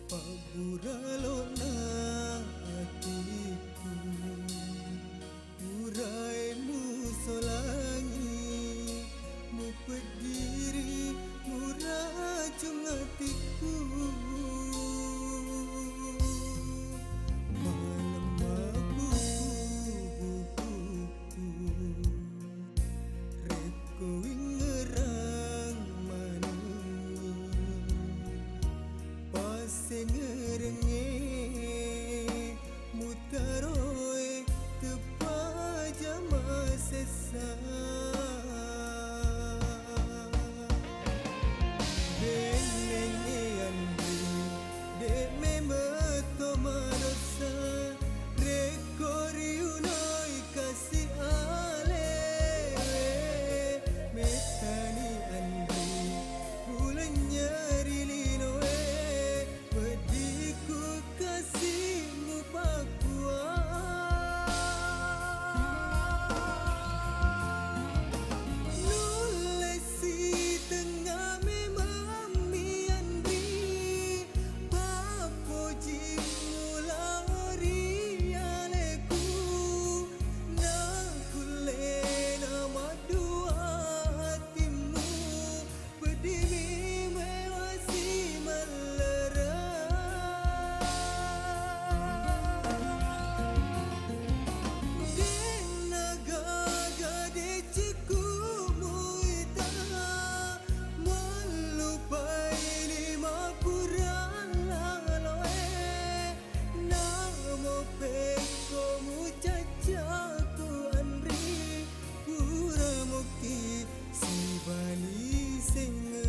Paguralona hatiku, uraimu solangi, mu pediri muracung hatiku. Malam aku buku reko ingerang mani paseng ngerenge mutaroe tepaja masesa denenge andi de memeto madosa rekori unoi kasih ale metani andi bulan nyari linoe pediku kasihmu pakua nulesi tengah memami andri papoji mulari aleku nakule nama dua hatimu pedimi mewasi melera denaga gade cikumu ita melupai lima kurang laloe namo peko mucacaku andri pura muki sibani senge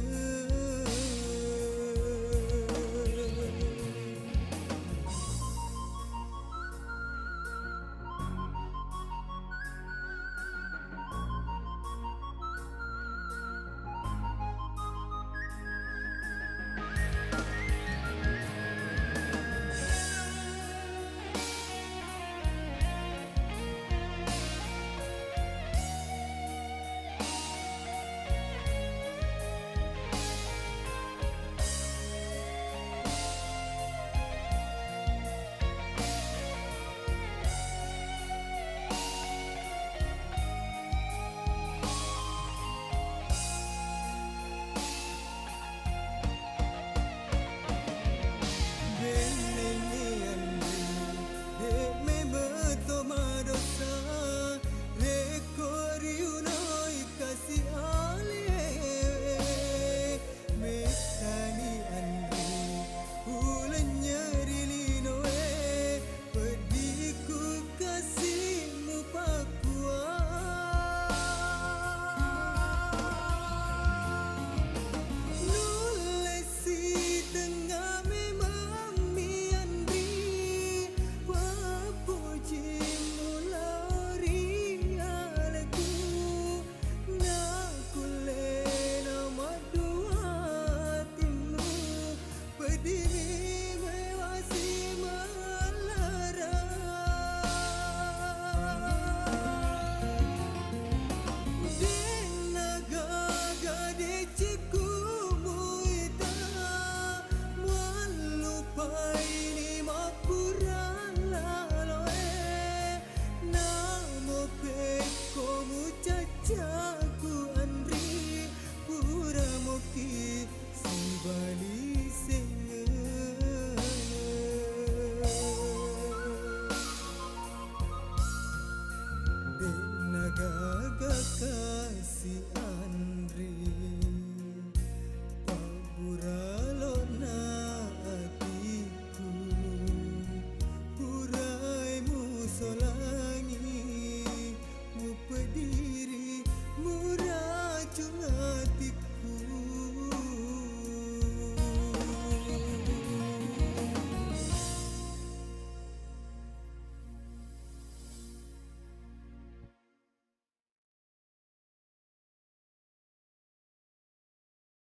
kekasih